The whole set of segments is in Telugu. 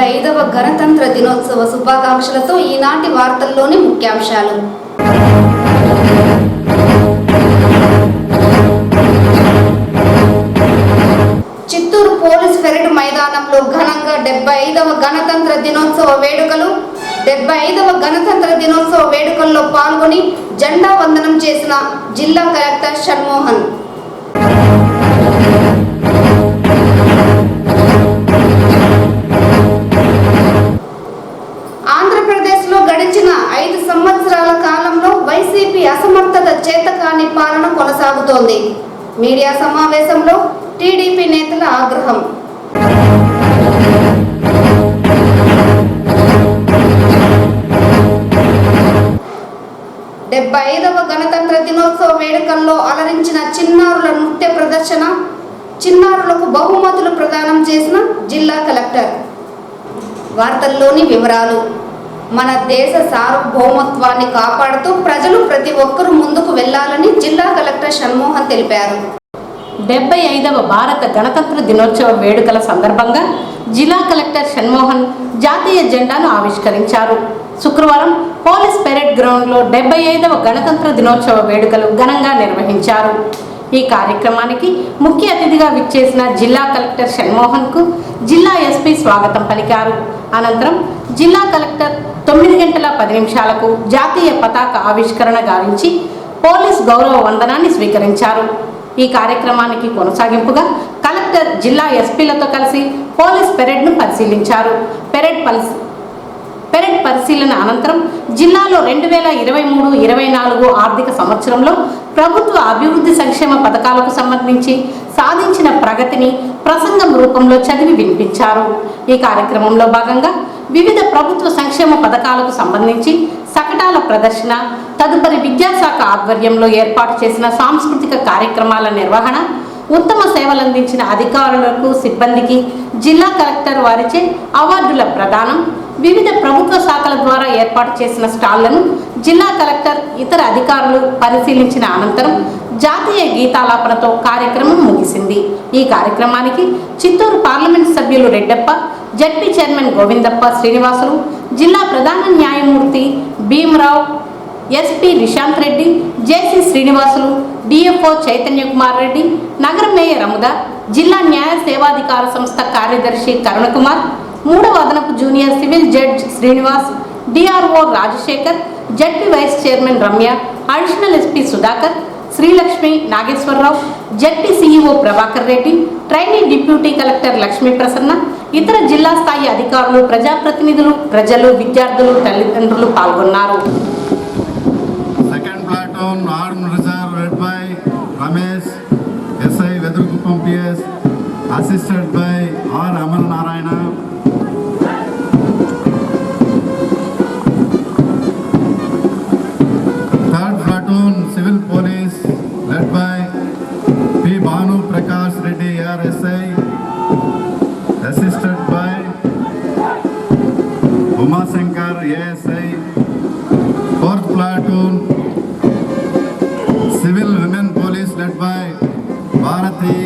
75వ గణతంత్ర దినోత్సవ శుభాకాంక్షలతో ఈనాటి వార్తల్లోని ముఖ్యాంశాలు. చిత్తూరు పోలీస్ పెరేడ్ మైదానంలో ఘనంగా 75వ గణతంత్ర దినోత్సవ వేడుకలు. 75వ గణతంత్ర దినోత్సవ వేడుకల్లో పాల్గొని జెండా వందనం చేసిన జిల్లా కలెక్టర్ షణ్మోహన్. ఆంధ్రప్రదేశ్లో గడిచిన 5 సంవత్సరాల కాలంలో వైసీపీ అసమర్థత చేతకాని పాలన కొనసాగుతోంది. మీడియా సమావేశంలో టీడీపీ నేతల ఆగ్రహం. వ గణతంత్ర దినోత్సవ వేడుకల్లో అలరించిన చిన్నారుల నృత్య ప్రదర్శన, చిన్నారులకు బహుమతులు ప్రదానం చేసిన జిల్లా కలెక్టర్. వార్తల్లోని వివరాలు. మన దేశ సార్వభౌమత్వాన్ని కాపాడుతూ ప్రజలు ప్రతి ఒక్కరూ ముందుకు వెళ్లాలని జిల్లా కలెక్టర్ షణ్మోహన్ తెలిపారు. 75వ భారత గణతంత్ర దినోత్సవ వేడుకల సందర్భంగా జిల్లా కలెక్టర్ షణ్మోహన్ జాతీయ జెండాను ఆవిష్కరించారు. శుక్రవారం పోలీస్ పెరేడ్ గ్రౌండ్లో 75వ గణతంత్ర దినోత్సవ వేడుకలు ఘనంగా నిర్వహించారు. ఈ కార్యక్రమానికి ముఖ్య అతిథిగా విచ్చేసిన జిల్లా కలెక్టర్ షణ్మోహన్కు జిల్లా ఎస్పీ స్వాగతం పలికారు. అనంతరం జిల్లా కలెక్టర్ 9 గంటల 10 నిమిషాలకు జాతీయ పతాక ఆవిష్కరణ గావించి పోలీస్ గౌరవ వందనాన్ని స్వీకరించారు. ఈ కార్యక్రమానికి కొనసాగింపుగా కలెక్టర్ జిల్లా ఎస్పీలతో కలిసి పోలీస్ పెరేడ్ను పరిశీలించారు. పెరేడ్ పరిశీలన అనంతరం జిల్లాలో 2023-24 ఆర్థిక సంవత్సరంలో ప్రభుత్వ అభివృద్ధి సంక్షేమ పథకాలకు సంబంధించి సాధించిన ప్రగతిని ప్రసంగం రూపంలో చదివి వినిపించారు. ఈ కార్యక్రమంలో భాగంగా వివిధ ప్రభుత్వ సంక్షేమ పథకాలకు సంబంధించి శకటాల ప్రదర్శన, తదుపరి విద్యాశాఖ ఆధ్వర్యంలో ఏర్పాటు చేసిన సాంస్కృతిక కార్యక్రమాల నిర్వహణ, ఉత్తమ సేవలందించిన అధికారులకు సిబ్బందికి జిల్లా కలెక్టర్ వారిచే అవార్డుల ప్రదానం, వివిధ ప్రభుత్వ శాఖల ద్వారా ఏర్పాటు చేసిన స్టాళ్లను జిల్లా కలెక్టర్ ఇతర అధికారులు పరిశీలించిన అనంతరం జాతీయ గీతాలాపనతో కార్యక్రమం ముగిసింది. ఈ కార్యక్రమానికి చిత్తూరు పార్లమెంట్ సభ్యులు రెడ్డప్ప, జడ్పీ చైర్మన్ గోవిందప్ప శ్రీనివాసులు, జిల్లా ప్రధాన న్యాయమూర్తి భీమరావు, ఎస్పీ నిశాంత్ రెడ్డి, జేసీ శ్రీనివాసులు, డిఎఫ్ఓ చైతన్య కుమార్ రెడ్డి, నగర మేయర్ అముద, జిల్లా న్యాయ సేవాధికార సంస్థ కార్యదర్శి కరుణకుమార్, 3వ అదనపు junior civil judge Srinivas, DRO Rajasekhar, ZP vice chairman Ramya, additional SP Sudhakar, Srilakshmi, Nageswararao, ZP CEO Prabhakar Reddy, trainee deputy collector Lakshmi Prasanna, ఇతర జిల్లా స్థాయి అధికారులు, ప్రజాప్రతినిధులు, ప్రజలు, విద్యార్థులు, తల్లిదండ్రులు పాల్గొన్నారు. Second platoon armed reserve led by Ramesh SI Vedurukuppam PS, assisted by R Amar Narayana. Third platoon civil police led by P Bhanu Prakash Reddy ARSI, assisted by Umashankar ASI. Fourth platoon civil women police led by Bharati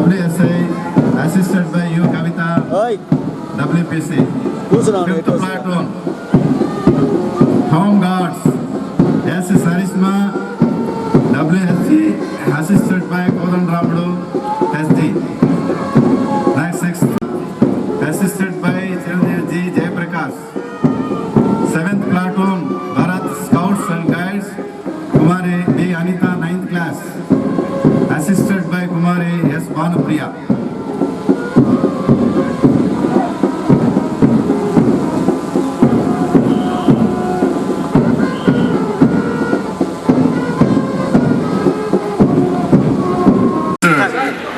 WSI, assisted by U Kavita WPC. Fifth platoon home guards S Sarisma WSG, assisted by Kodan Ramdu SG. Sixth, assisted by Chiranjeev G. Jayaprakash. Seventh platoon Bharat Scouts and Guides, Kumari B. Anita, 9th class, assisted by Kumari S. Bhanupriya.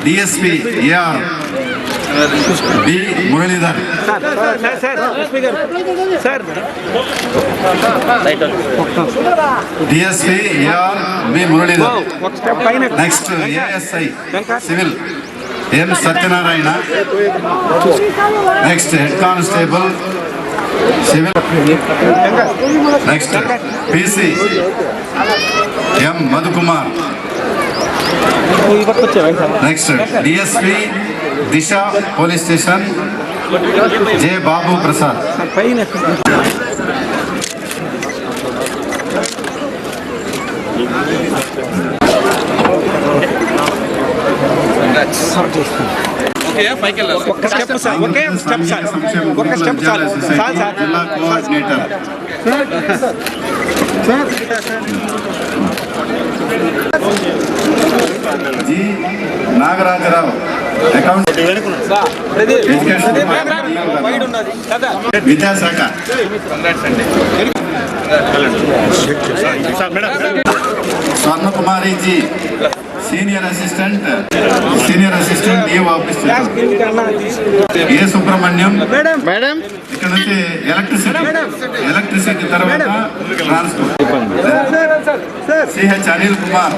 DSP AR B. Muralidhar. Sir. DSP AR B. Muralidhar. Next ASI Civil M. Satyanarayana. Next Head Constable Civil. Next PC M. Madhukumar. Next DSP Disha Police Station J. Babu Prasad. జిల్లా కోఆర్డినేటర్ జి నాగరాజరావు అకౌంట్ విద్యాశాఖ Swarnakumari ji senior assistant DO officer A Subrahmanyam madam ఇక్కడ నుంచి ఎలక్ట్రిసిటీ తర్వాత transport CH Anil Kumar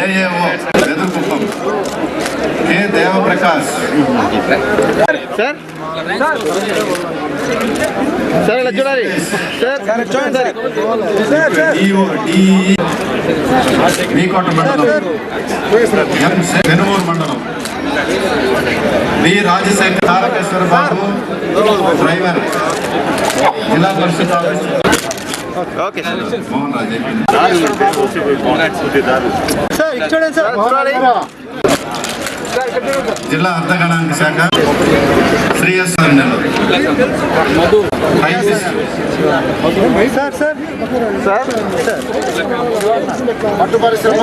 AAO Vedurukuppam K Devaprakash sir sir ఇలా చూడాలి మీకోట మండలం పెనుమూరు మండలం V Rajasekhar Tarakeswara Babu driver Zilla Parishad office Mohan రాజు జిల్లా అర్ధగణాంక శాఖ శ్రీఎస్ పట్టు పరిశ్రమ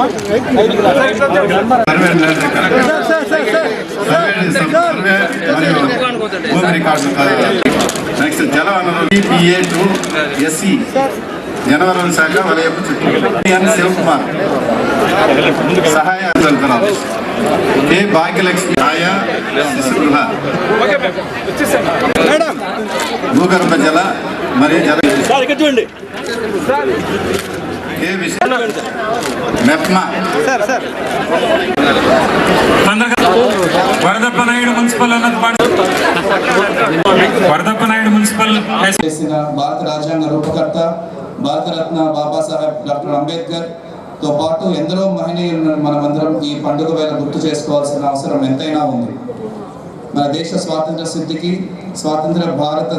భూమి రికార్డు నెక్స్ట్ జలవనరులు PA2 SE జనవరుల శాఖ వలయపు చుట్టూ శివకుమార్ సహాయ కే భాగ్యలక్ష్మి ఆయా శిశుగృహ భూగర్భ జల మరియు జల మెప్మా వరదప్పనాయుడు మున్సిపల్ మున్సిపల్ చేసిన భారత రాజ్యాంగ రూపకర్త భారతరత్న బాబాసాహెబ్ డాక్టర్ అంబేద్కర్ తో పాటు ఎందరో మహనీయులను మనమందరం ఈ పండుగ వేళ గుర్తు చేసుకోవాల్సిన అవసరం ఎంతైనా ఉంది. మన దేశ స్వాతంత్ర సిద్ధికి స్వాతంత్ర భారత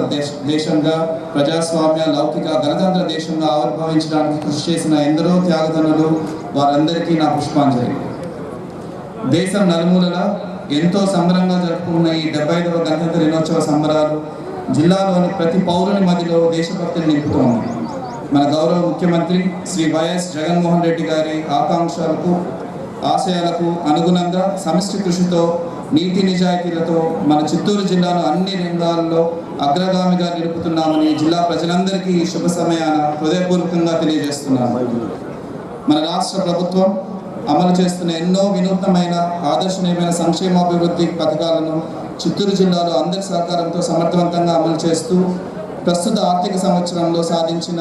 దేశంగా ప్రజాస్వామ్య లౌకిక గణతంత్ర దేశంగా ఆవిర్భవించడానికి కృషి చేసిన ఎందరో త్యాగదనులు వారందరికీ నా పుష్పాంజలి. దేశం నలుమూలల ఎంతో సంబరంగా జరుపుకున్న ఈ 75వ గణతంత్ర దినోత్సవ సంబరాలు జిల్లాలోని ప్రతి పౌరుని మధ్యలో దేశభక్తిని నింపుతోంది. మన గౌరవ ముఖ్యమంత్రి శ్రీ వైఎస్ జగన్మోహన్ రెడ్డి గారి ఆశయాలకు అనుగుణంగా సమిష్టి కృషితో నీతి నిజాయితీలతో మన చిత్తూరు జిల్లాను అన్ని రంగాల్లో అగ్రగామిగా నిలుపుతున్నామని జిల్లా ప్రజలందరికీ ఈ శుభ సమయాన హృదయపూర్వకంగా తెలియజేస్తున్నాను. మన రాష్ట్ర ప్రభుత్వం అమలు చేస్తున్న ఎన్నో వినూత్నమైన ఆదర్శనీయమైన సంక్షేమాభివృద్ధి పథకాలను చిత్తూరు జిల్లాలో అందరి సహకారంతో సమర్థవంతంగా అమలు చేస్తూ ప్రస్తుత ఆర్థిక సంవత్సరంలో సాధించిన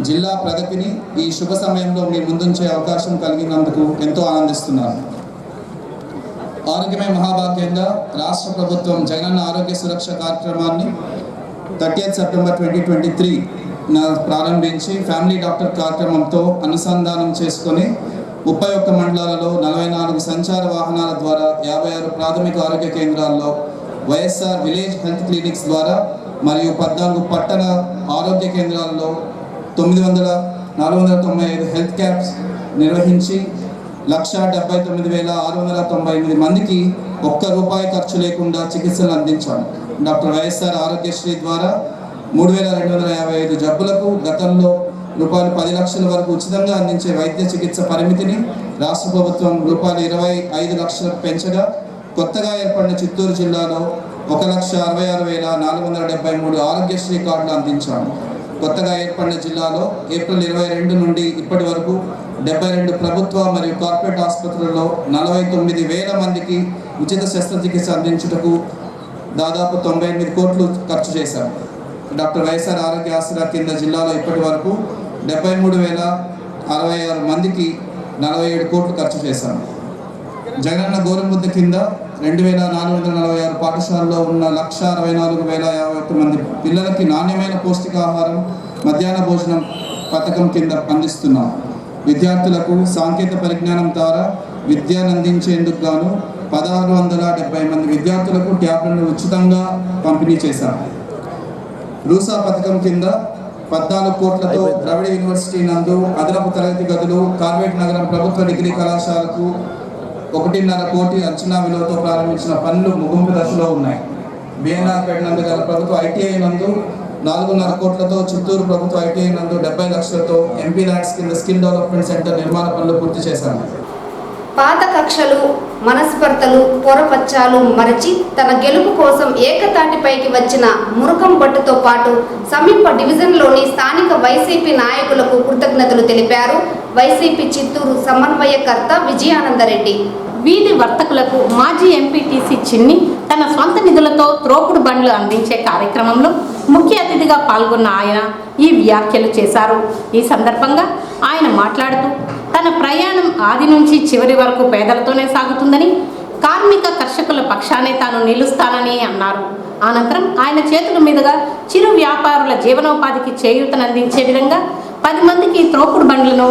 జిల్లా ప్రగతిని ఈ శుభ సమయంలో మీ ముందుంచే అవకాశం కలిగినందుకు ఎంతో ఆనందిస్తున్నాను. ఆరోగ్యమే మహాభాగ్యంగా రాష్ట్ర ప్రభుత్వం జగనన్న ఆరోగ్య సురక్ష కార్యక్రమాన్ని 30th సెప్టెంబర్ 2023 ప్రారంభించి ఫ్యామిలీ డాక్టర్ కార్యక్రమంతో అనుసంధానం చేసుకొని 31 మండలాలలో 44 సంచార వాహనాల ద్వారా 56 ప్రాథమిక ఆరోగ్య కేంద్రాల్లో వైఎస్ఆర్ విలేజ్ హెల్త్ క్లినిక్స్ ద్వారా మరియు 14 పట్టణ ఆరోగ్య కేంద్రాల్లో 495 హెల్త్ క్యాంప్స్ నిర్వహించి 1,79,698 మందికి ₹1 ఖర్చు లేకుండా చికిత్సలు అందించాము. డాక్టర్ వైఎస్ఆర్ ఆరోగ్యశ్రీ ద్వారా 3,255 జబ్బులకు గతంలో ₹10 లక్షల వరకు ఉచితంగా అందించే వైద్య చికిత్స పరిమితిని రాష్ట్ర ప్రభుత్వం ₹25 లక్షలకు పెంచగా కొత్తగా ఏర్పడిన చిత్తూరు జిల్లాలో 1,66,473 ఆరోగ్యశ్రీ కార్డులు అందించాము. కొత్తగా ఏర్పడిన జిల్లాలో ఏప్రిల్ 22 నుండి ఇప్పటి వరకు 72 ప్రభుత్వ మరియు కార్పొరేట్ ఆసుపత్రుల్లో 49,000 మందికి ఉచిత శస్త్రచికిత్స అందించుటకు దాదాపు 98 కోట్లు ఖర్చు చేశారు. డాక్టర్ వైఎస్ఆర్ ఆరోగ్య ఆసరా కింద జిల్లాలో ఇప్పటి వరకు 73,066 మందికి 47 కోట్లు ఖర్చు చేశారు. జగనన్న గోరుముద్ద కింద 2,446 పాఠశాలలో ఉన్న 1,64,051 మంది పిల్లలకి నాణ్యమైన పౌష్టికాహారం మధ్యాహ్న భోజనం పథకం కింద అందిస్తున్నాం. విద్యార్థులకు సాంకేతిక పరిజ్ఞానం ద్వారా విద్యను అందించేందుకు గాను 1670 మంది విద్యార్థులకు ట్యాబ్లను ఉచితంగా పంపిణీ చేశాం. రూసా పథకం కింద 14 కోట్లతో ద్రవిడ యూనివర్సిటీ నందు అదనపు తరగతి గదులు, కార్వేట్ నగరం ప్రభుత్వ డిగ్రీ కళాశాలకు 1.5 కోటి అంచనా విలువతో ప్రారంభించిన పనులు ముగింపు దశలో ఉన్నాయి. బిఎన్ఆర్పేట నందు గల ప్రభుత్వ ఐటీఐ నందు 4.5 కోట్లతో, చిత్తూరు ప్రభుత్వ ఐటీఐ నందు 70 లక్షలతో ఎంపీ ల్యాడ్స్ కింద స్కిల్ డెవలప్మెంట్ సెంటర్ నిర్మాణ పనులు పూర్తి చేశాము. పాత కక్షలు, మనస్పర్ధలు, పొరపచ్చాలు మరచి తన గెలుపు కోసం ఏకతాటిపైకి వచ్చిన మురుకం భట్టుతో పాటు సమీప డివిజన్లోని స్థానిక వైసీపీ నాయకులకు కృతజ్ఞతలు తెలిపారు వైసీపీ చిత్తూరు సమన్వయకర్త విజయానందరెడ్డి. వీధి వర్తకులకు మాజీ ఎంపీటీసీ చిన్ని తన స్వంత నిధులతో త్రోపుడు బండ్లు అందించే కార్యక్రమంలో ముఖ్య అతిథిగా పాల్గొన్న ఆయన ఈ వ్యాఖ్యలు చేశారు. ఈ సందర్భంగా ఆయన మాట్లాడుతూ తన ప్రయాణం ఆది నుంచి చివరి వరకు పేదలతోనే సాగుతుందని, కార్మిక కర్షకుల పక్షానే తాను నిలుస్తానని అన్నారు. అనంతరం ఆయన చేతుల మీదుగా చిరు వ్యాపారుల జీవనోపాధికి చేయూతనందించే విధంగా 10 మందికి త్రోపుడు బండ్లను,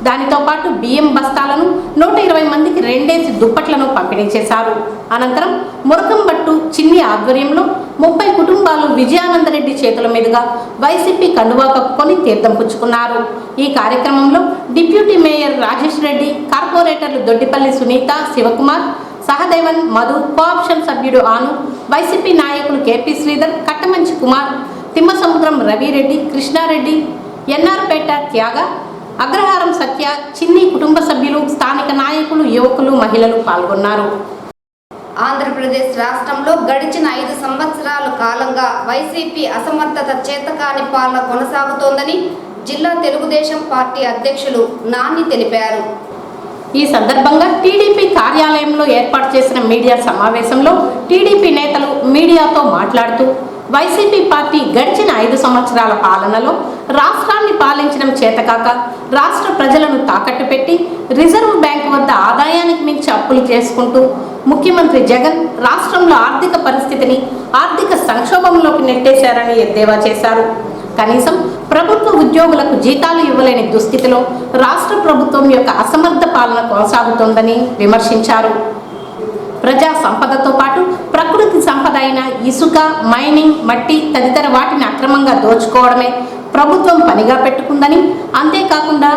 దానితో పాటు బియ్యం బస్తాలను, 120 మందికి 2 దుప్పట్లను పంపిణీ చేశారు. అనంతరం మురకం భట్టు చిన్ని ఆధ్వర్యంలో 30 కుటుంబాలు విజయానందరెడ్డి చేతుల మీదుగా వైసీపీ కండువా కప్పుకొని తీర్థం పుచ్చుకున్నారు. ఈ కార్యక్రమంలో డిప్యూటీ మేయర్ రాజేష్ రెడ్డి, కార్పొరేటర్లు దొడ్డిపల్లి సునీత, శివకుమార్, సహదేవన్, మధు, కోఆప్షన్ సభ్యుడు ఆను, వైసీపీ నాయకులు కేపీ శ్రీధర్, కట్టమంచి కుమార్, తిమ్మసముద్రం రవిరెడ్డి, కృష్ణారెడ్డి, ఎన్ఆర్పేట త్యాగ, అగ్రహారం సత్య, చిన్ని కుటుంబ సభ్యులు, స్థానిక నాయకులు, యువకులు, మహిళలు పాల్గొన్నారు. ఆంధ్రప్రదేశ్ రాష్ట్రంలో గడిచిన 5 సంవత్సరాల కాలంగా వైసీపీ అసమర్థత, చేతకాని పాలన కొనసాగుతోందని జిల్లా తెలుగుదేశం పార్టీ అధ్యక్షులు నాని తెలిపారు. ఈ సందర్భంగా టీడీపీ కార్యాలయంలో ఏర్పాటు చేసిన మీడియా సమావేశంలో టీడీపీ నేతలు మీడియాతో మాట్లాడుతూ వైసీపీ పార్టీ గడిచిన 5 సంవత్సరాల పాలనలో రాష్ట్రాన్ని పాలించడం చేతకాక రాష్ట్ర ప్రజలను తాకట్టు పెట్టి రిజర్వ్ బ్యాంకు వద్ద ఆదాయానికి మించి అప్పులు చేసుకుంటూ ముఖ్యమంత్రి జగన్ రాష్ట్రంలో ఆర్థిక పరిస్థితిని ఆర్థిక సంక్షోభంలోకి నెట్టేశారని ఎద్దేవా చేశారు. కనీసం ప్రభుత్వ ఉద్యోగులకు జీతాలు ఇవ్వలేని దుస్థితిలో రాష్ట్ర ప్రభుత్వం యొక్క అసమర్థ పాలన కొనసాగుతోందని విమర్శించారు. ప్రజా సంపదతో పాటు ప్రకృతి సంపద అయిన ఇసుక, మైనింగ్, మట్టి తదితర వాటిని అక్రమంగా దోచుకోవడమే ప్రభుత్వం పనిగా పెట్టుకుందని, అంతేకాకుండా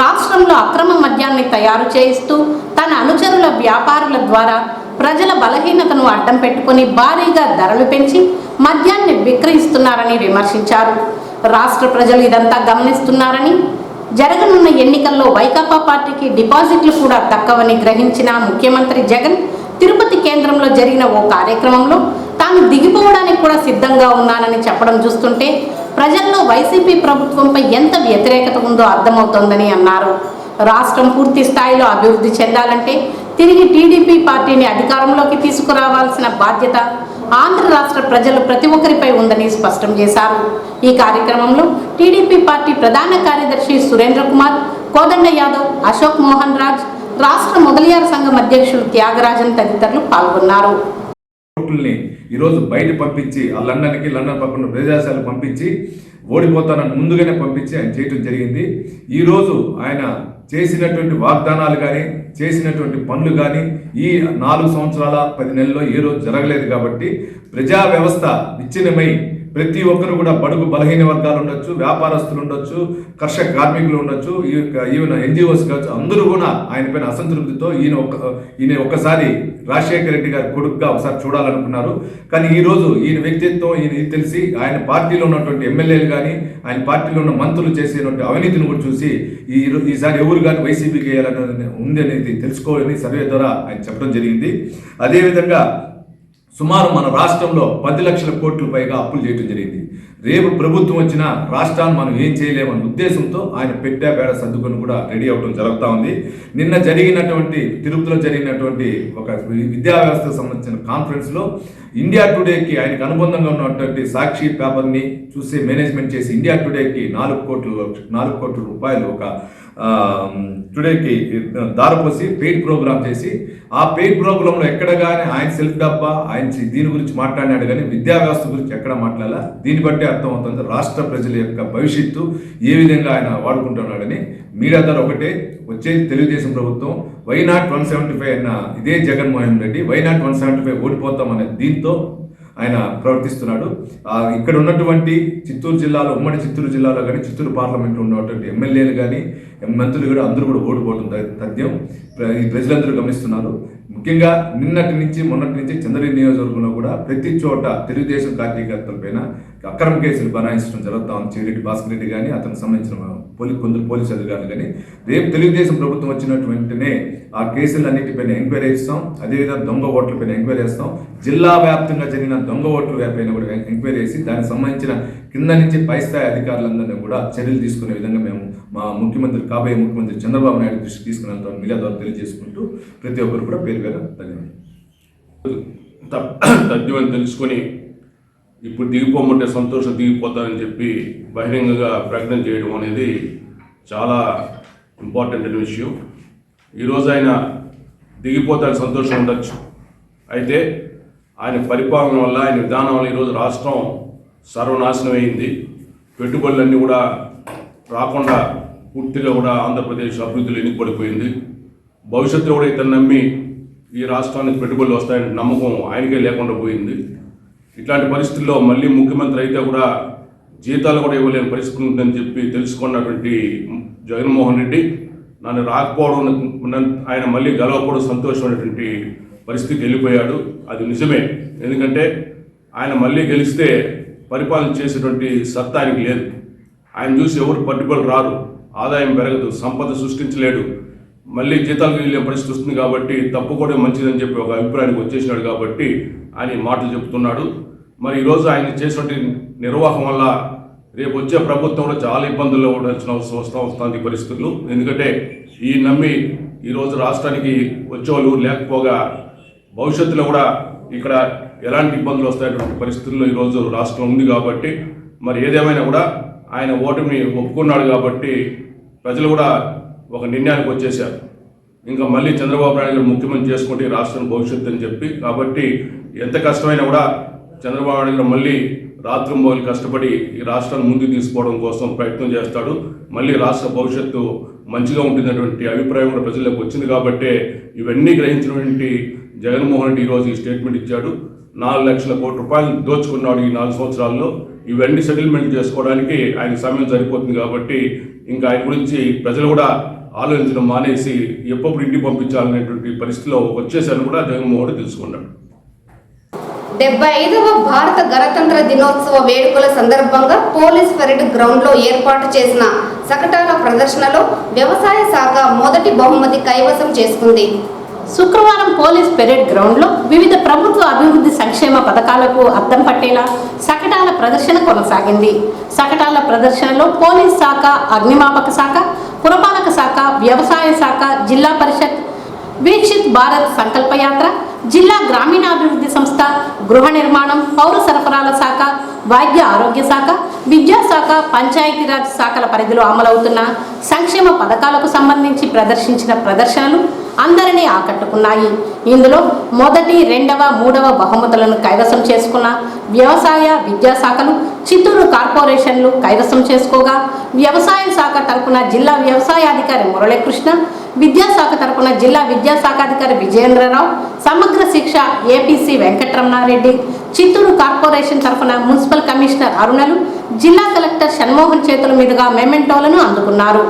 రాష్ట్రంలో అక్రమ మద్యాన్ని తయారు చేయిస్తూ తన అనుచరుల వ్యాపారుల ద్వారా ప్రజల బలహీనతను అడ్డం పెట్టుకుని భారీగా ధరలు పెంచి మద్యాన్ని విక్రయిస్తున్నారని విమర్శించారు. రాష్ట్ర ప్రజలు ఇదంతా గమనిస్తున్నారని, జరగనున్న ఎన్నికల్లో వైకాపా పార్టీకి డిపాజిట్లు కూడా తక్కవని గ్రహించిన ముఖ్యమంత్రి జగన్ తిరుపతి కేంద్రంలో జరిగిన ఓ కార్యక్రమంలో తాను దిగిపోవడానికి కూడా సిద్ధంగా ఉన్నానని చెప్పడం చూస్తుంటే ప్రజల్లో వైసీపీ ప్రభుత్వంపై ఎంత వ్యతిరేకత ఉందో అర్థమవుతోందని అన్నారు. రాష్ట్రం పూర్తి స్థాయిలో అభివృద్ధి చెందాలంటే తిరిగి టీడీపీ పార్టీని అధికారంలోకి తీసుకురావాల్సిన బాధ్యత ఆంధ్ర రాష్ట్ర ప్రజలు ప్రతి ఒక్కరిపై ఉందని స్పష్టం చేశారు. ఈ కార్యక్రమంలో టీడీపీ పార్టీ ప్రధాన కార్యదర్శి సురేంద్ర కుమార్, కోదండ యాదవ్, అశోక్ మోహన్ రాజ్, రాష్ట్ర మొదలియార్ సంఘం అధ్యక్షులు త్యాగరాజన్ తదితరులు పాల్గొన్నారు. ఈరోజు బయట పంపించి ఆ లండన్ పక్కన ప్రదేశాలకు పంపించి ఓడిపోతానని ముందుగానే పంపించి ఆయన చేయడం జరిగింది. ఈరోజు ఆయన చేసినటువంటి వాగ్దానాలు కానీ చేసినటువంటి పనులు కానీ ఈ 4 సంవత్సరాల 10 నెలల్లో ఏ రోజు జరగలేదు. కాబట్టి ప్రజా వ్యవస్థ విచ్ఛిన్నమై ప్రతి ఒక్కరు కూడా బడుగు బలహీన వర్గాలు ఉండొచ్చు, వ్యాపారస్తులు ఉండొచ్చు, కర్షక కార్మికులు ఉండొచ్చు, ఈవెన్ ఎన్జిఓస్ కావచ్చు, అందరూ కూడా ఆయన పైన అసంతృప్తితో ఈయన ఒక్కసారి రాజశేఖర రెడ్డి గారి కొడుకుగా ఒకసారి చూడాలనుకున్నారు. కానీ ఈరోజు ఈయన వ్యక్తిత్వం ఈయన తెలిసి ఆయన పార్టీలో ఉన్నటువంటి ఎమ్మెల్యేలు కానీ ఆయన పార్టీలో ఉన్న మంత్రులు చేసేటువంటి అవినీతిని కూడా చూసి ఈసారి ఎవరు కానీ వైసీపీకి వేయాలని ఉంది అనేది తెలుసుకోవాలని సర్వే ద్వారా ఆయన చెప్పడం జరిగింది. అదేవిధంగా సుమారు మన రాష్ట్రంలో 10 లక్షల కోట్ల పైగా అప్పులు చేయడం జరిగింది. రేపు ప్రభుత్వం వచ్చిన రాష్ట్రాన్ని మనం ఏం చేయలేమన్న ఉద్దేశంతో ఆయన పెట్టేపేడ సర్దుకొని కూడా రెడీ అవ్వడం జరుగుతూ ఉంది. నిన్న జరిగినటువంటి తిరుపతిలో జరిగినటువంటి ఒక విద్యా వ్యవస్థకు సంబంధించిన కాన్ఫరెన్స్లో ఇండియా టుడేకి ఆయనకు అనుబంధంగా ఉన్నటువంటి సాక్షి పేపర్ని చూసి మేనేజ్మెంట్ చేసి ఇండియా టుడేకి 4 కోట్ల రూపాయలు ఒక టుడేకి దారపోసి పెయిడ్ ప్రోగ్రామ్ చేసి ఆ పెయిడ్ ప్రోగ్రాంలో ఎక్కడ కానీ ఆయన సెల్ఫ్ డబ్బా ఆయన దీని గురించి మాట్లాడినాడు కానీ విద్యా వ్యవస్థ గురించి ఎక్కడ మాట్లాడాల. దీన్ని బట్టి అర్థమవుతుంది రాష్ట్ర ప్రజల యొక్క భవిష్యత్తు ఏ విధంగా ఆయన వాడుకుంటున్నాడని. మీడియా ద్వారా ఒకటే వచ్చేది తెలుగుదేశం ప్రభుత్వం వైనాట్ 175 అన్న ఇదే జగన్మోహన్ రెడ్డి వైనాట్ 175 ఓడిపోతామనే దీంతో ఆయన ప్రవర్తిస్తున్నాడు. ఇక్కడ ఉన్నటువంటి చిత్తూరు జిల్లాలో ఉమ్మడి చిత్తూరు జిల్లాలో కానీ చిత్తూరు పార్లమెంట్లో ఉన్నటువంటి ఎమ్మెల్యేలు కానీ మంత్రులు కూడా అందరూ కూడా ఓడిపోవడం తథ్యం ఈ ప్రజలందరూ గమనిస్తున్నారు. ముఖ్యంగా నిన్నటి నుంచి మొన్నటి నుంచి చంద్రగిరి నియోజకవర్గంలో కూడా ప్రతి చోట తెలుగుదేశం కార్యకర్తలపైన అక్రమ కేసులు బనాయించడం జరుగుతా ఉంది. చెవిరెడ్డి భాస్కర్ రెడ్డి కానీ అతనికి సంబంధించిన కొందరు పోలీసు అధికారులు కానీ రేపు తెలుగుదేశం ప్రభుత్వం వచ్చినట్టు వెంటనే ఆ కేసులన్నిటిపైన ఎంక్వైరీ చేస్తాం. అదేవిధంగా దొంగ ఓట్లపైన ఎంక్వైరీ చేస్తాం. జిల్లా వ్యాప్తంగా జరిగిన దొంగ ఓట్ల పైన కూడా ఎంక్వైరీ చేసి దానికి సంబంధించిన కింద నుంచి పై స్థాయి అధికారులందరినీ కూడా చర్యలు తీసుకునే విధంగా మేము మా ముఖ్యమంత్రి కాబోయే ముఖ్యమంత్రి చంద్రబాబు నాయుడు దృష్టికి తీసుకున్నంత మీడియా ద్వారా తెలియజేసుకుంటూ ప్రతి ఒక్కరు కూడా పేరు పేరు తథ్యమని తెలుసుకొని ఇప్పుడు దిగిపోమంటే సంతోషం దిగిపోతానని చెప్పి బహిరంగంగా ప్రకటన చేయడం అనేది చాలా ఇంపార్టెంట్ అయిన విషయం. ఈరోజు ఆయన దిగిపోతానికి సంతోషం ఉండొచ్చు, అయితే ఆయన పరిపాలన వల్ల ఆయన విధానం వల్ల ఈరోజు రాష్ట్రం సర్వనాశనం అయింది. పెట్టుబడులన్నీ కూడా రాకుండా పూర్తిగా కూడా ఆంధ్రప్రదేశ్ అభివృద్ధిలో వెనుకబడిపోయింది. భవిష్యత్తులో కూడా ఇతను నమ్మి ఈ రాష్ట్రానికి పెట్టుబడులు వస్తాయనే నమ్మకం ఆయనకే లేకుండా పోయింది. ఇట్లాంటి పరిస్థితుల్లో మళ్ళీ ముఖ్యమంత్రి అయితే కూడా జీతాలు కూడా ఇవ్వలేని పరిస్థితి ఉందని చెప్పి తెలుసుకున్నటువంటి జగన్మోహన్ రెడ్డి నన్ను రాకపోవడం ఆయన మళ్ళీ గెలవకపోవడం సంతోషమైనటువంటి పరిస్థితికి వెళ్ళిపోయాడు. అది నిజమే, ఎందుకంటే ఆయన మళ్ళీ గెలిస్తే పరిపాలన చేసేటువంటి సత్తా ఆయనకి లేదు. ఆయన చూసి ఎవరు పట్టుబడి రారు, ఆదాయం పెరగదు, సంపద సృష్టించలేడు, మళ్ళీ జీతాలకు వెళ్ళే పరిస్థితి వస్తుంది. కాబట్టి తప్పుకోవడం మంచిదని చెప్పి ఒక అభిప్రాయానికి వచ్చేసినాడు కాబట్టి ఆయన మాటలు చెప్తున్నాడు. మరి ఈరోజు ఆయన చేసినటువంటి నిర్వాహం వల్ల రేపు వచ్చే ప్రభుత్వం కూడా చాలా ఇబ్బందుల్లో ఉండాల్సిన అవసరం వస్తుంది పరిస్థితులు. ఎందుకంటే ఈ నమ్మి ఈరోజు రాష్ట్రానికి వచ్చేవాళ్ళు లేకపోగా భవిష్యత్తులో కూడా ఇక్కడ ఎలాంటి ఇబ్బందులు వస్తాయటువంటి పరిస్థితుల్లో ఈరోజు రాష్ట్రం ఉంది. కాబట్టి మరి ఏదేమైనా కూడా ఆయన ఓటమి ఒప్పుకున్నాడు కాబట్టి ప్రజలు కూడా ఒక నిర్ణయానికి వచ్చేశారు. ఇంకా మళ్ళీ చంద్రబాబు నాయుడు గారు ముఖ్యమంత్రి చేసుకుంటే రాష్ట్రం భవిష్యత్తు అని చెప్పి, కాబట్టి ఎంత కష్టమైనా కూడా చంద్రబాబు నాయుడు గారు మళ్ళీ రాత్రింబౌలు కష్టపడి ఈ రాష్ట్రాన్ని ముందుకు తీసుకోవడం కోసం ప్రయత్నం చేస్తాడు. మళ్ళీ రాష్ట్ర భవిష్యత్తు మంచిగా ఉంటుందనేటువంటి అభిప్రాయం కూడా ప్రజలకు వచ్చింది. కాబట్టి ఇవన్నీ గ్రహించినటువంటి జగన్మోహన్ రెడ్డి ఈరోజు ఈ స్టేట్మెంట్ ఇచ్చాడు. 4 లక్షల కోట్ల రూపాయలు దోచుకున్నాడు ఈ 4 సంవత్సరాల్లో. ఇవన్నీ సెటిల్మెంట్ చేసుకోవడానికి ఆయన సమయం సరిపోతుంది. కాబట్టి ఇంకా ఆయన గురించి ప్రజలు కూడా ఆలోచించడం మానేసి ఎప్పుడు ఇంటికి పంపించాలనేటువంటి పరిస్థితిలో వచ్చేసారని కూడా జగన్మోహన్ రెడ్డి తెలుసుకున్నాడు. 75వ భారత గణతంత్ర దినోత్సవ వేడుకల సందర్భంగా పోలీస్ పరేడ్ గ్రౌండ్ లో ఏర్పాటు చేసిన శకటాల ప్రదర్శనలో వ్యవసాయ శాఖ మొదటి బహుమతి కైవసం చేసుకుంది. శుక్రవారం పోలీస్ పెరేడ్ గ్రౌండ్ లో వివిధ ప్రభుత్వ అభివృద్ధి సంక్షేమ పథకాలకు అద్దం పట్టేలా శకటాల ప్రదర్శన కొనసాగింది. శకటాల ప్రదర్శనలో పోలీస్ శాఖ, అగ్నిమాపక శాఖ, పురపాలక శాఖ, వ్యవసాయ శాఖ, జిల్లా పరిషత్, వీక్షిత్ భారత్ సంకల్పయాత్ర, జిల్లా గ్రామీణాభివృద్ధి సంస్థ, గృహ నిర్మాణం, పౌర సరఫరాల శాఖ, వైద్య ఆరోగ్య శాఖ, విద్యాశాఖ, పంచాయతీరాజ్ శాఖల పరిధిలో అమలవుతున్న సంక్షేమ పథకాలకు సంబంధించి ప్రదర్శించిన ప్రదర్శనలు అందరినీ ఆకట్టుకున్నాయి. ఇందులో మొదటి, 2వ, 3వ బహుమతులను కైవసం చేసుకున్న వ్యవసాయ, విద్యాశాఖలు, చిత్తూరు కార్పొరేషన్లు కైవసం చేసుకోగా, వ్యవసాయ శాఖ తరపున జిల్లా వ్యవసాయాధికారి మురళీకృష్ణ, విద్యాశాఖ తరపున జిల్లా విద్యాశాఖాధికారి విజయేంద్రరావు, సమగ్ర శిక్ష ఏపీసీ వెంకటరమణారెడ్డి, చిత్తూరు కార్పొరేషన్ తరపున మున్సిపల్ కమిషనర్ అరుణలు, జిల్లా కలెక్టర్ షణ్మోహన్ చేతుల మీదుగా మెమెంటోలను అందుకున్నారు.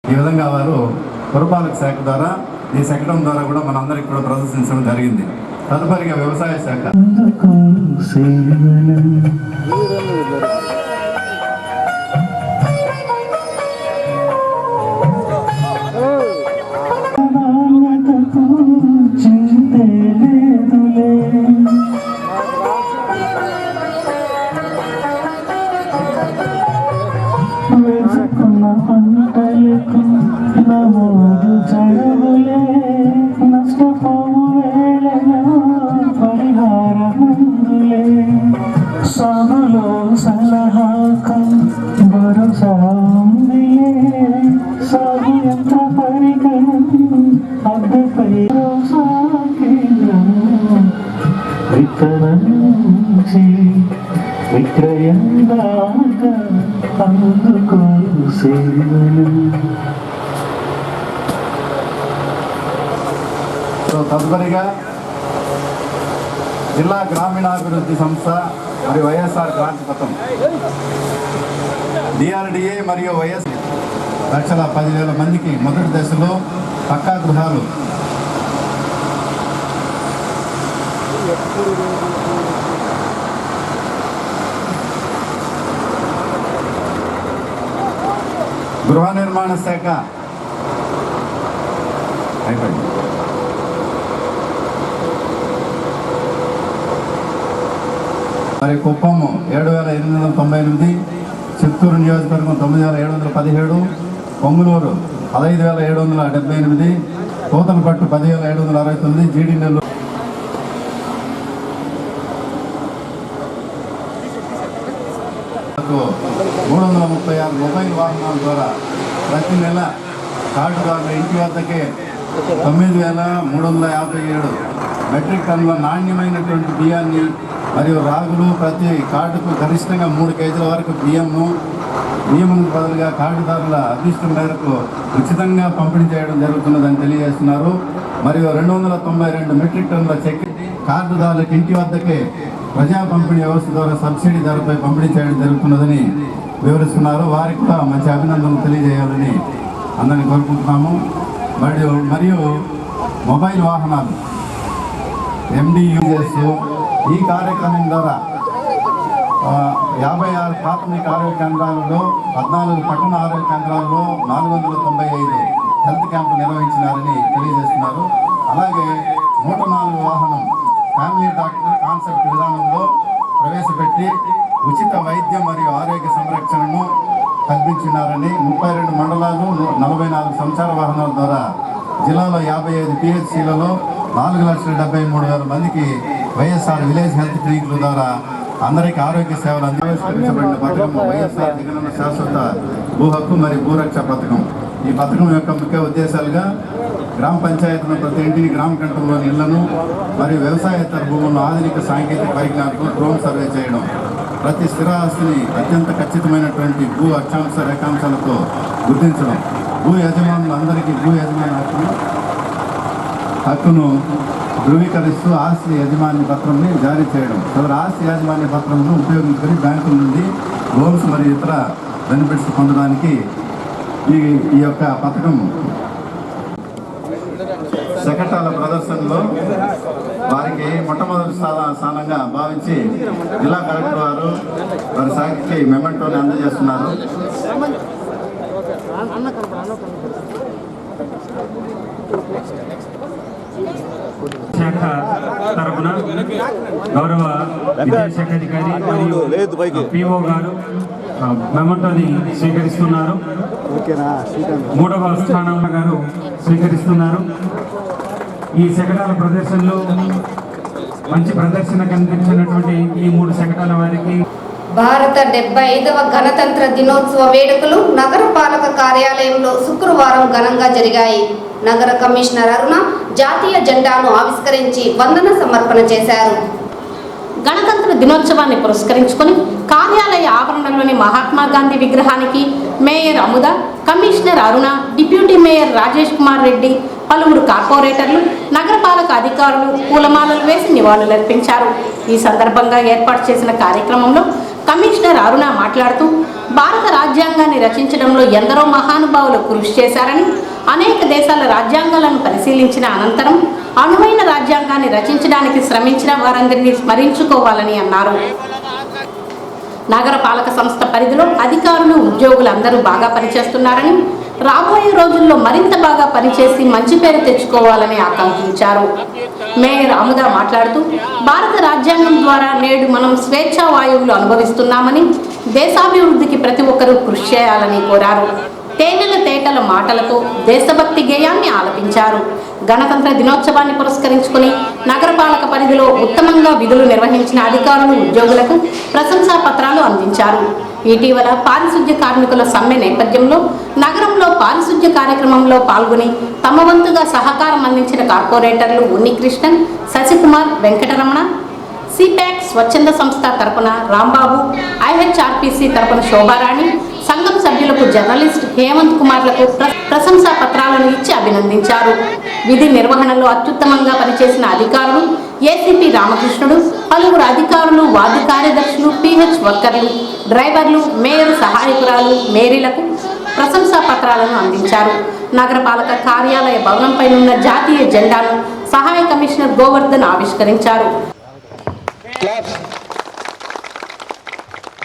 ఈ విధంగా వారు పురపాలక శాఖ ద్వారా ఈ శకటం ద్వారా కూడా మనందరికి కూడా ప్రదర్శించడం జరిగింది. తదుపరిగా వ్యవసాయ శాఖ సాగులో సలహాకం భరోసా విక్రయందాక అందుకో సేవలు. తదుపరిగా జిల్లా గ్రామీణాభివృద్ధి సంస్థ మరియు వైఎస్ఆర్ క్రాంతి పథకం డిఆర్డిఏ మరియు వైఎస్ 1,10,000 మందికి మొదటి దశలో పక్కా గృహాలు గృహ నిర్మాణ శాఖ అయిపోయింది. మరి కుప్పం 7,898, చిత్తూరు నియోజకవర్గం 9,717, పొంగులూరు 15,778, తూతలపట్టు 10,769, జీడి నెల్లూరు 336 మొబైల్ వాహనాల ద్వారా ప్రతి నెల కార్డుదారుల ఇంటి వద్దకే 9,357 మెట్రిక్ టన్నుల నాణ్యమైనటువంటి బియ్యాన్ని మరియు రాగులు ప్రతి కార్డుకు గరిష్టంగా 3 కేజీల వరకు బియ్యం బదులుగా కార్డుదారుల అదృష్టం మేరకు ఉచితంగా పంపిణీ చేయడం జరుగుతున్నదని తెలియజేస్తున్నారు. మరియు 292 మెట్రిక్ టన్నుల చెక్ కార్డుదారులకు ఇంటి వద్దకే ప్రజా పంపిణీ వ్యవస్థ ద్వారా సబ్సిడీ ధరపై పంపిణీ చేయడం జరుగుతున్నదని వివరిస్తున్నారు. వారికి కూడా మంచి అభినందనలు తెలియజేయాలని అందరినీ కోరుకుంటున్నాము. మరియు మొబైల్ వాహనాలు MDUs ఈ కార్యక్రమం ద్వారా 56 ప్రాథమిక ఆరోగ్య కేంద్రాలలో 14 పట్టణ ఆరోగ్య కేంద్రాలలో 495 హెల్త్ క్యాంపులు నిర్వహించినారని తెలియజేస్తున్నారు. అలాగే 104 వాహనం ఫ్యామిలీ డాక్టర్ కాన్సెప్ట్ విధానంలో ప్రవేశపెట్టి ఉచిత వైద్యం మరియు ఆరోగ్య సంరక్షణను కల్పించినారని 32 మండలాలు 44 సంచార వాహనాల ద్వారా జిల్లాలో 55 PHCలలో 4,73,000 మందికి వైఎస్ఆర్ విలేజ్ హెల్త్ క్లినిక్ల ద్వారా అందరికీ ఆరోగ్య సేవలు అందించబడిన పథకం వైఎస్ఆర్ జగనన్న శాశ్వత భూ హక్కు మరియు భూరక్ష పథకం. ఈ పథకం యొక్క ముఖ్య ఉద్దేశాలుగా గ్రామ పంచాయతీలను ప్రతి ఇంటిని గ్రామ కంట్రోల్లోని ఇళ్లను మరియు వ్యవసాయేతర భూములను ఆధునిక సాంకేతిక పరిజ్ఞానంతో డ్రోన్ సర్వే చేయడం, ప్రతి స్థిరాస్తిని అత్యంత ఖచ్చితమైనటువంటి భూ అక్షాంశ రేఖాంశాలతో గుర్తించడం, భూ యజమానులు అందరికీ భూ యజమాని హక్కును ధృవీకరిస్తూ ఆస్తి యాజమాన్య పత్రంని జారీ చేయడం, సదరు ఆస్తి యాజమాన్య పత్రంను ఉపయోగించుకొని బ్యాంకుల నుండి లోన్స్ మరియు ఇతర బెనిఫిట్స్ పొందడానికి ఈ యొక్క పథకం శకటాల ప్రదర్శనలో వారికి మొట్టమొదటి స్థానంగా భావించి జిల్లా కలెక్టర్ వారు వారి శాఖకి మెమెంటోని అందజేస్తున్నారు. శాఖ తరఫున గౌరవ విద్యాశాఖ అధికారి మరియు PO గారు మెమెంటోని స్వీకరిస్తున్నారు. 3వ స్థానం గారు స్వీకరిస్తున్నారు. ఈ శకటాల ప్రదర్శనలో మంచి ప్రదర్శన కనిపించినటువంటి ఈ 3 శకటాల వారికి భారత 75వ గణతంత్ర దినోత్సవ వేడుకలు నగర పాలక కార్యాలయంలో శుక్రవారం ఘనంగా జరిగాయి. నగర కమిషనర్ అరుణ జాతీయ జెండాను ఆవిష్కరించి వందన సమర్పణ చేశారు. గణతంత్ర దినోత్సవాన్ని పురస్కరించుకొని కార్యాలయ ఆవరణలోని మహాత్మా గాంధీ విగ్రహానికి మేయర్ అముద, కమిషనర్ అరుణ, డిప్యూటీ మేయర్ రాజేష్ కుమార్ రెడ్డి, పలువురు కార్పొరేటర్లు, నగరపాలక అధికారులు పూలమాలలు వేసి నివాళులర్పించారు. ఈ సందర్భంగా ఏర్పాటు చేసిన కార్యక్రమంలో కమిషనర్ అరుణ మాట్లాడుతూ భారత రాజ్యాంగాన్ని రచించడంలో ఎందరో మహానుభావులు కృషి చేశారని, అనేక దేశాల రాజ్యాంగాలను పరిశీలించిన అనంతరం అనువైన రాజ్యాంగాన్ని రచించడానికి శ్రమించిన వారందరినీ స్మరించుకోవాలని అన్నారు. నగరపాలక సంస్థ పరిధిలో అధికారులు, ఉద్యోగులు అందరూ బాగా పనిచేస్తున్నారని, రాబోయే రోజుల్లో మరింత బాగా పనిచేసి మంచి పేరు తెచ్చుకోవాలని ఆకాంక్షించారు. మేయర్ అముద మాట్లాడుతూ భారత రాజ్యాంగం ద్వారా నేడు మనం స్వేచ్ఛా వాయువులు అనుభవిస్తున్నామని, దేశాభివృద్ధికి ప్రతి ఒక్కరూ కృషి చేయాలని కోరారు. తేనెల తేటల మాటలతో దేశభక్తి గేయాన్ని ఆలపించారు. గణతంత్ర దినోత్సవాన్ని పురస్కరించుకుని నగరపాలక పరిధిలో ఉత్తమంగా విధులు నిర్వహించిన అధికారులు, ఉద్యోగులకు ప్రశంసా పత్రాలు అందించారు. ఇటీవల పారిశుద్ధ్య కార్మికుల సమ్మె నేపథ్యంలో నగరంలో పారిశుద్ధ్య కార్యక్రమంలో పాల్గొని తమ వంతుగా సహకారం అందించిన కార్పొరేటర్లు ఉన్నికృష్ణన్, శశికుమార్, వెంకటరమణ, సిపాక్ స్వచ్ఛంద సంస్థ తరపున రాంబాబు, ఐహెచ్ఆర్పిసి తరపున శోభారాణి, సంఘం సభ్యులకు జర్నలిస్ట్ హేమంత్ కుమార్లకు ప్రశంసా పత్రాలను ఇచ్చి అభినందించారు. విధి నిర్వహణలో అత్యుత్తమంగా పనిచేసిన అధికారులు ఏసీపీ రామకృష్ణుడు, పలువురు అధికారులు, వార్డు కార్యదర్శులు, పిహెచ్ వర్కర్లు, డ్రైవర్లు, మేయర్ సహాయకురాలు మేరీలకు ప్రశంసా పత్రాలను అందించారు. నగరపాలక కార్యాలయ భవనంపై ఉన్న జాతీయ జెండాను సహాయ కమిషనర్ గోవర్ధన్ ఆవిష్కరించారు.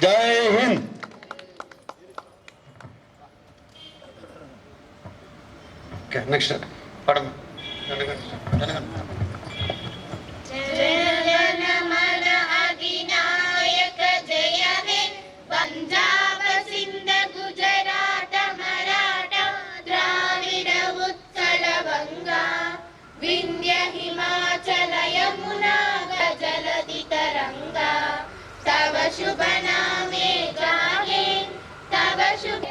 జై హింద్. నెక్స్ట్ పడమ शुभ नामे गाहे तव शुभ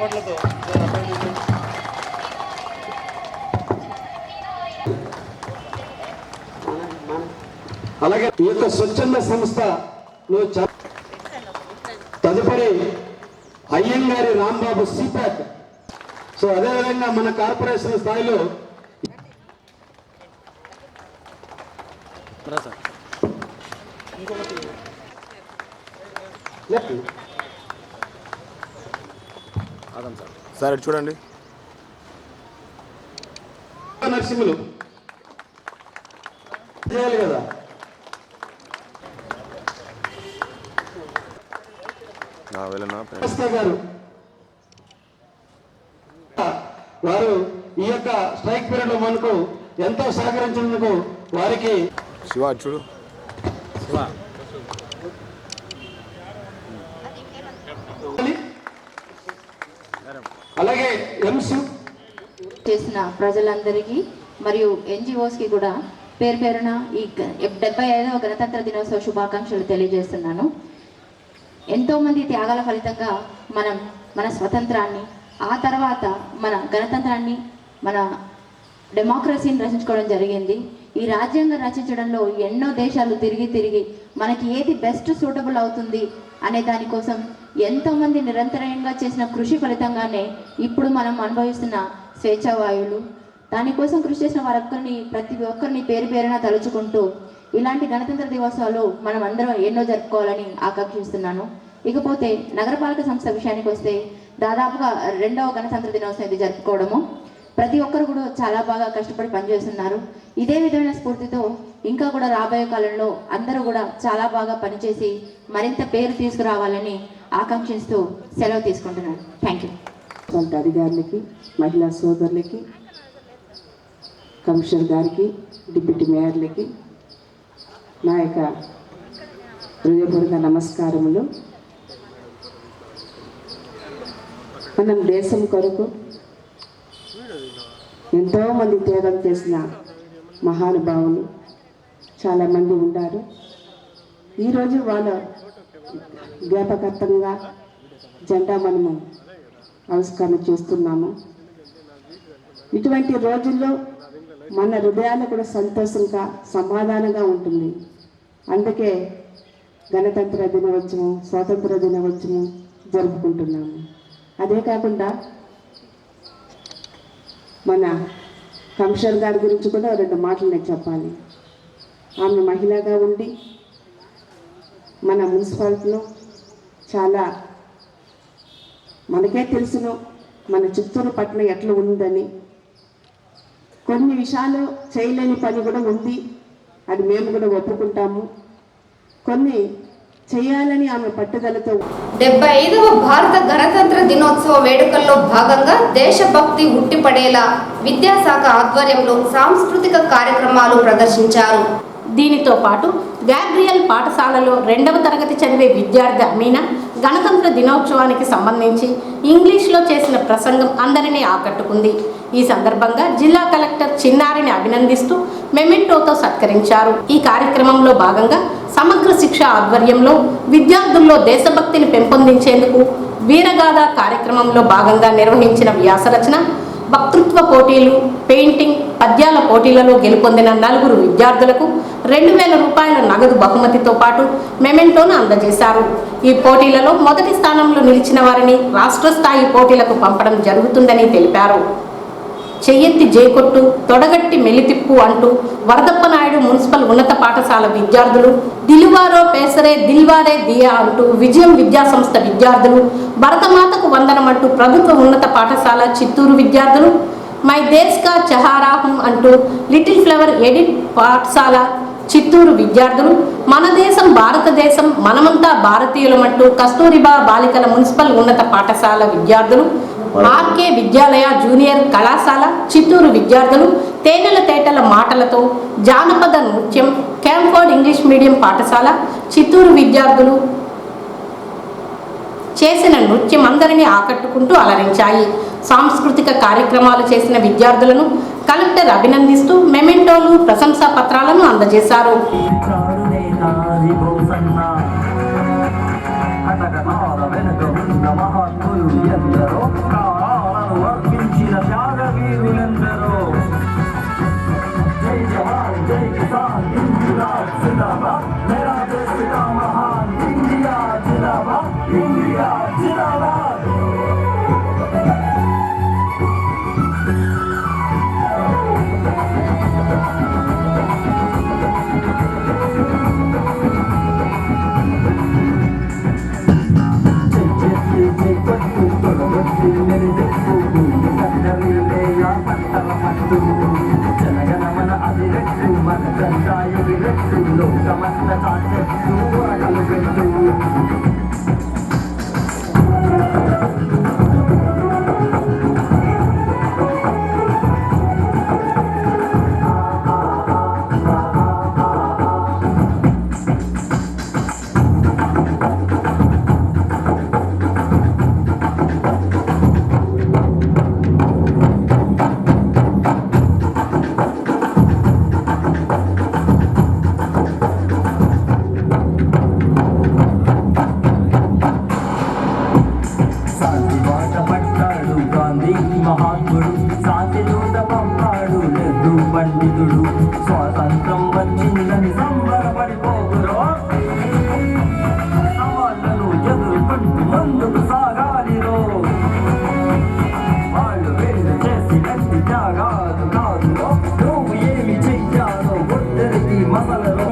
అలాగే ఈ యొక్క స్వచ్ఛంద సంస్థలో తదుపరి అయ్యంగారి రాంబాబు సిపాక్. సో అదేవిధంగా మన కార్పొరేషన్ స్థాయిలో సార్ చూడండి నరసింహులు చేయాలి కదా. గారు వారు ఈ యొక్క స్ట్రైక్ పీరియడ్ లో మనకు ఎంతో సహకరించినందుకు వారికి శివ చూడు అలాగే ఎంసు చేసిన ప్రజలందరికీ మరియు ఎన్జిఓస్కి కూడా పేరు పేరున ఈ 75వ గణతంత్ర దినోత్సవ శుభాకాంక్షలు తెలియజేస్తున్నాను. ఎంతోమంది త్యాగాల ఫలితంగా మన స్వతంత్రాన్ని, ఆ తర్వాత మన గణతంత్రాన్ని, మన డెమోక్రసీని రచించుకోవడం జరిగింది. ఈ రాజ్యాంగం రచించడంలో ఎన్నో దేశాలు తిరిగి మనకి ఏది బెస్ట్ సూటబుల్ అవుతుంది అనే దానికోసం ఎంతోమంది నిరంతరంగా చేసిన కృషి ఫలితంగానే ఇప్పుడు మనం అనుభవిస్తున్న స్వేచ్ఛావాయువులు. దానికోసం కృషి చేసిన ప్రతి ఒక్కరిని పేరు పేరున తలుచుకుంటూ ఇలాంటి గణతంత్ర దివోత్సవాలు మనం అందరం ఎన్నో జరుపుకోవాలని ఆకాంక్షిస్తున్నాను. ఇకపోతే నగరపాలక సంస్థ విషయానికి వస్తే దాదాపుగా 2వ గణతంత్ర దినోత్సవం ఇది జరుపుకోవడము. ప్రతి ఒక్కరు కూడా చాలా బాగా కష్టపడి పనిచేస్తున్నారు. ఇదే విధమైన స్ఫూర్తితో ఇంకా కూడా రాబోయే కాలంలో అందరూ కూడా చాలా బాగా పనిచేసి మరింత పేరు తీసుకురావాలని ఆకాంక్షిస్తూ సెలవు తీసుకుంటున్నాను. Thank you. అధికారులకి, మహిళా సోదరులకి, కమిషనర్ గారికి, డిప్యూటీ మేయర్లకి నా యొక్క హృదయపూర్వక నమస్కారములు. మనం దేశం కొరకు ఎంతోమంది త్యాగం చేసిన మహానుభావులు చాలామంది ఉన్నారు. ఈరోజు వాళ్ళ జ్ఞాపకార్థంగా జెండా మనము ఆవిష్కరణ చేస్తున్నాము. ఇటువంటి రోజుల్లో మన హృదయాలు కూడా సంతోషంగా, సమాధానంగా ఉంటుంది. అందుకే గణతంత్ర దినోత్సవం, స్వాతంత్ర దినోత్సవం జరుపుకుంటున్నాము. అదే కాకుండా మన కమిషనర్ గారి గురించి కూడా 2 మాటలు నేను చెప్పాలి. ఆమె మహిళగా ఉండి మన మున్సిపాలిటీలో చాలా మనకే తెలుసును మన చిత్తూరు పట్టణం ఎట్లా ఉందని. కొన్ని విషయాలు చేయలేని పని కూడా ఉంది, అది మేము కూడా ఒప్పుకుంటాము. కొన్ని చేయాలని ఆమె పట్టుదలతో 75వ భారత గణతంత్ర దినోత్సవ వేడుకల్లో భాగంగా దేశభక్తి ఉట్టిపడేలా విద్యాశాఖ ఆధ్వర్యంలో సాంస్కృతిక కార్యక్రమాలు ప్రదర్శించారు. దీనితో పాటు గ్యాబ్రియల్ పాఠశాలలో 2వ తరగతి చదివే విద్యార్థి అమీనా గణతంత్ర దినోత్సవానికి సంబంధించి ఇంగ్లీష్లో చేసిన ప్రసంగం అందరినీ ఆకట్టుకుంది. ఈ సందర్భంగా జిల్లా కలెక్టర్ చిన్నారిని అభినందిస్తూ మెమెంటోతో సత్కరించారు. ఈ కార్యక్రమంలో భాగంగా సమగ్ర శిక్ష ఆధ్వర్యంలో విద్యార్థుల్లో దేశభక్తిని పెంపొందించేందుకు వీరగాథ కార్యక్రమంలో భాగంగా నిర్వహించిన వ్యాసరచన, వక్తృత్వ పోటీలు, పెయింటింగ్, పద్యాల పోటీలలో గెలుపొందిన 4 విద్యార్థులకు 2,000 రూపాయల నగదు బహుమతితో పాటు మెమెంటోను అందజేశారు. ఈ పోటీలలో మొదటి స్థానంలో నిలిచిన వారిని రాష్ట్ర స్థాయి పోటీలకు పంపడం జరుగుతుందని తెలిపారు. చెయ్యెత్తి జేకొట్టు, తొడగట్టి మెలితిప్పు అంటూ వరదప్పనాయుడు మున్సిపల్ ఉన్నత పాఠశాల విద్యార్థులు, దిలువారో పేసరే దిల్వారే దియా అంటూ విజయం విద్యాసంస్థ విద్యార్థులు, భరతమాతకు వందనం అంటూ ప్రభుత్వ ఉన్నత పాఠశాల చిత్తూరు విద్యార్థులు, మై దేశ్ కా చహారా హూం అంటూ లిటిల్ ఫ్లవర్ ఎడిట్ పాఠశాల చిత్తూరు విద్యార్థులు, మన దేశం భారతదేశం మనమంతా భారతీయులమంటూ కస్తూరిబా బాలికల మున్సిపల్ ఉన్నత పాఠశాల విద్యార్థులు, ఆర్కే విద్యాలయ జూనియర్ కళాశాల చిత్తూరు విద్యార్థులు తేనెల తేటల మాటలతో జానపద నృత్యం క్యాంఫర్డ్ ఇంగ్లీష్ మీడియం పాఠశాల చిత్తూరు విద్యార్థులు చేసిన నృత్యం అందరినీ ఆకట్టుకుంటూ అలరించాయి. సాంస్కృతిక కార్యక్రమాలు చేసిన విద్యార్థులను కలెక్టర్ అభినందిస్తూ మెమెంటోలు, ప్రశంసా పత్రాలను అందజేశారు. స్వాతంత్రం వచ్చిందని సంబరపడిపోకురో, సవాళ్లను ఎదుర్కొంటూ ముందుకు సాగాలిరో. వాళ్ళు వేరు చేసినట్టు త్యాగాలు కాదురో, నువ్వు ఏమి చెయ్యాలో ఒద్దరికి మసలలో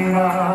मेरा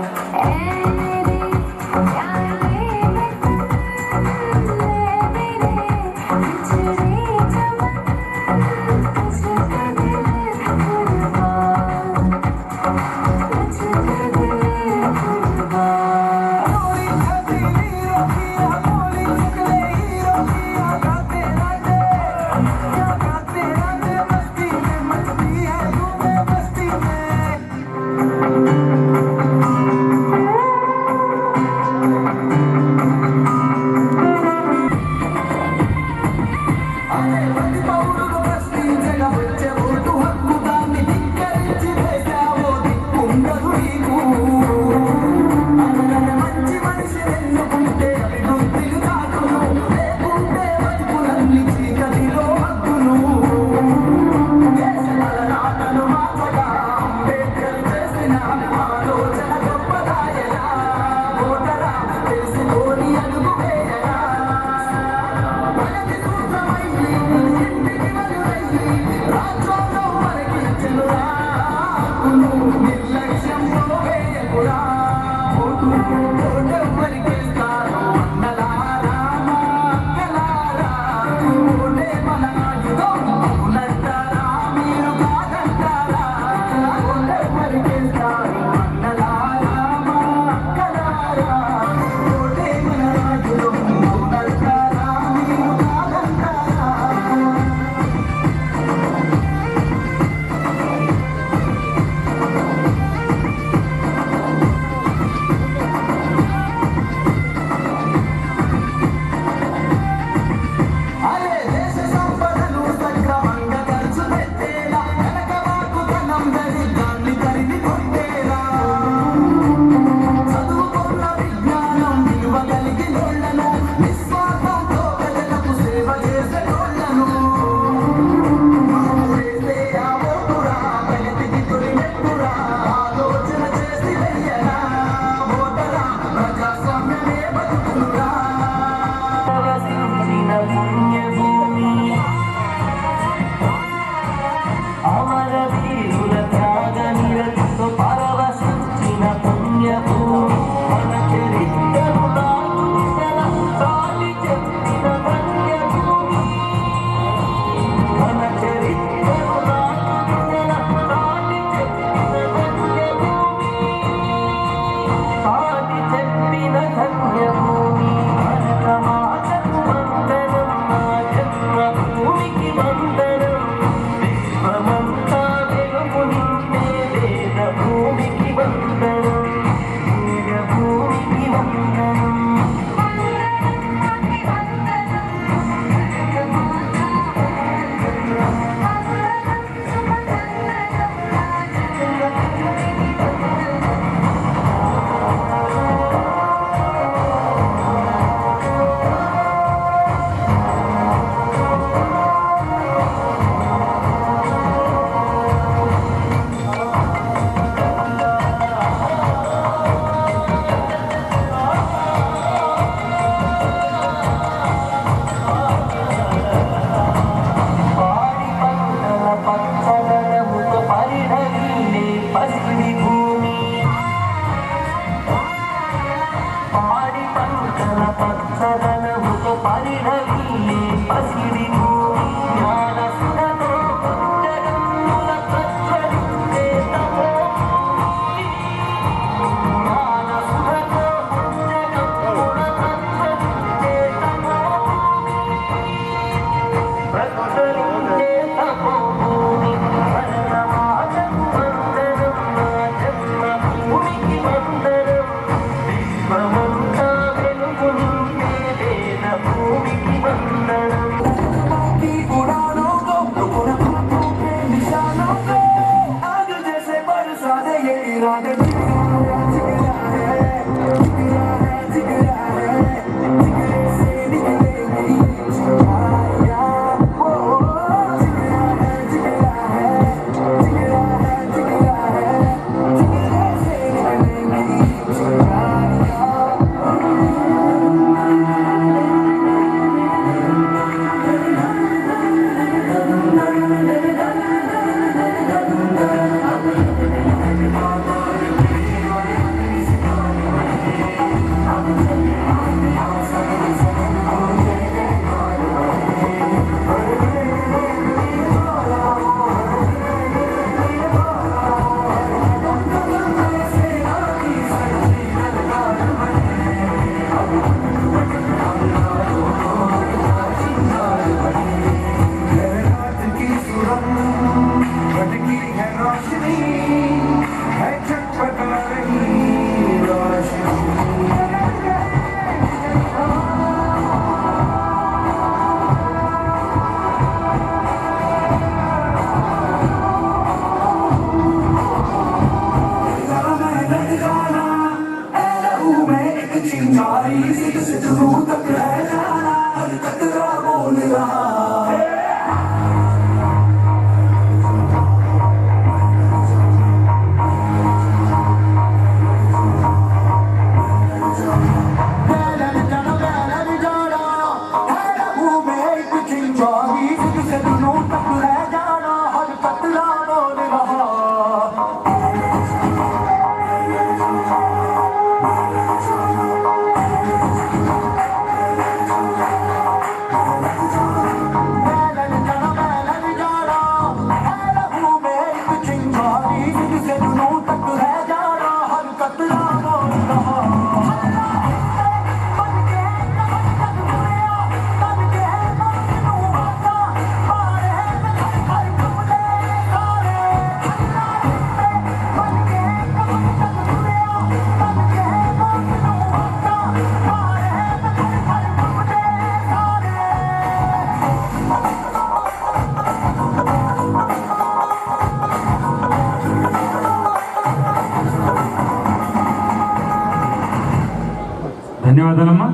ధన్యవాదాలమ్మా.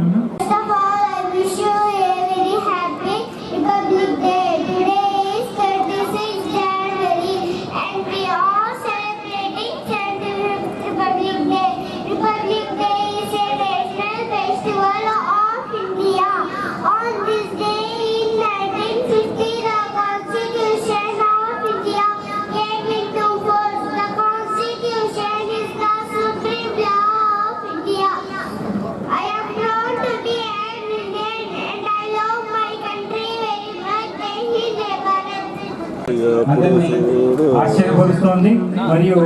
ఆశ్చర్యపరుస్తోంది. మరియు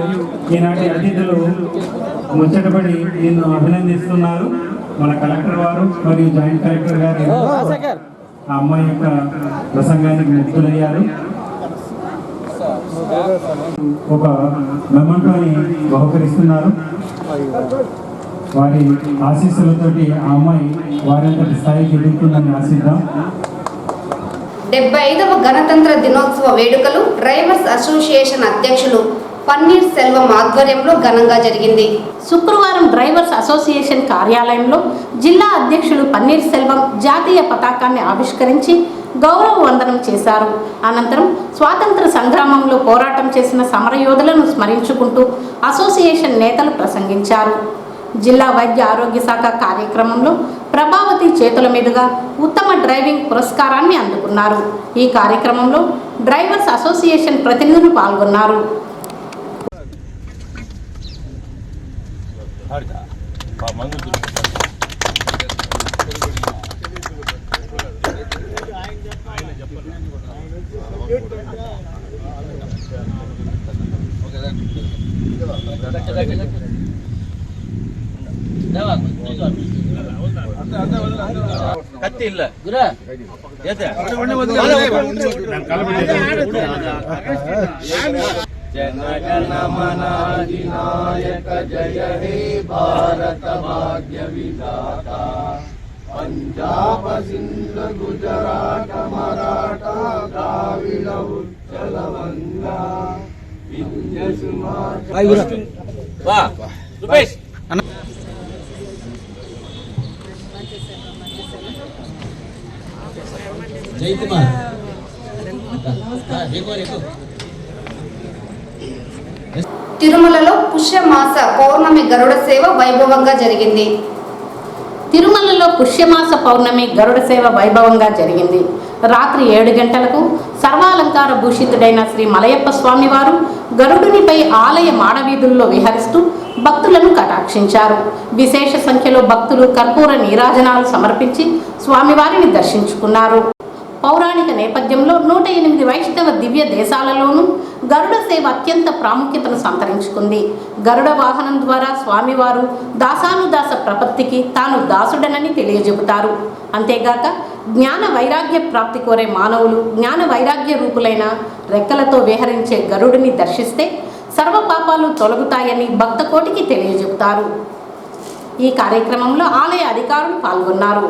ఈనాటి అతిథులు ముచ్చటపడి నిన్ను అభినందిస్తున్నారు. మన కలెక్టర్ వారు మరియు జాయింట్ కలెక్టర్ గారు ఆ అమ్మాయి యొక్క ప్రసంగానికి ముక్తులయ్యారు. ఒక మెమంటోని బహుకరిస్తున్నారు. వారి ఆశీస్సులతోటి ఆ అమ్మాయి వారంతటి స్థాయికి ఎదుగుతుందని ఆశిద్దాం. 75వ గణతంత్ర దినోత్సవ వేడుకలు డ్రైవర్స్ అసోసియేషన్ అధ్యక్షులు పన్నీర్ సెల్వం ఆధ్వర్యంలో ఘనంగా జరిగింది. శుక్రవారం డ్రైవర్స్ అసోసియేషన్ కార్యాలయంలో జిల్లా అధ్యక్షులు పన్నీర్ సెల్వం జాతీయ పతాకాన్ని ఆవిష్కరించి గౌరవ వందనం చేశారు. అనంతరం స్వాతంత్ర సంగ్రామంలో పోరాటం చేసిన సమరయోధులను స్మరించుకుంటూ అసోసియేషన్ నేతలు ప్రసంగించారు. జిల్లా వైద్య ఆరోగ్య శాఖ కార్యక్రమంలో ప్రభావతి చేతుల మీదుగా ఉత్తమ డ్రైవింగ్ పురస్కారాన్ని అందుకున్నారు. ఈ కార్యక్రమంలో డ్రైవర్స్ అసోసియేషన్ ప్రతినిధులు పాల్గొన్నారు. ಕತ್ತಿ ಇಲ್ಲ ಗುರ ಜನಗಣಮನಾಧಿನಾಯಕ ಜಯ ಹೇ ಭಾರತ ಭಾಗ್ಯ ವಿಧಾತ पंजाब सिंध गुजरात मराठा द्राविड उच्चल गंगा विंध्य हिमाचल वाह रुपेश जय कुमार తిరుమలలో పుష్యమాస పౌర్ణమి గరుడ సేవ వైభవంగా జరిగింది. తిరుమలలో పుష్యమాస పౌర్ణమి గరుడ సేవ వైభవంగా జరిగింది. రాత్రి 7 గంటలకు సర్వాలంకార భూషితుడైన శ్రీ మలయప్ప స్వామివారు గరుడునిపై ఆలయ మాడవీధుల్లో విహరిస్తూ భక్తులను కటాక్షించారు. విశేష సంఖ్యలో భక్తులు కర్పూర నీరాజనాలు సమర్పించి స్వామివారిని దర్శించుకున్నారు. పౌరాణిక నేపథ్యంలో 108 వైష్ణవ దివ్య దేశాలలోనూ గరుడ సేవ అత్యంత ప్రాముఖ్యతను సంతరించుకుంది. గరుడ వాహనం ద్వారా స్వామివారు దాసానుదాస ప్రపత్తికి తాను దాసుడనని తెలియజెబుతారు. అంతేగాక జ్ఞాన వైరాగ్య ప్రాప్తి కోరే మానవులు జ్ఞాన వైరాగ్య రూపులైన రెక్కలతో విహరించే గరుడిని దర్శిస్తే సర్వ పాపాలు తొలగుతాయని భక్త కోటికి తెలియజెబుతారు. ఈ కార్యక్రమంలో ఆలయ అధికారులు పాల్గొన్నారు.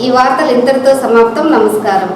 ఈ వార్తలు ఇంతటితో సమాప్తం. నమస్కారం.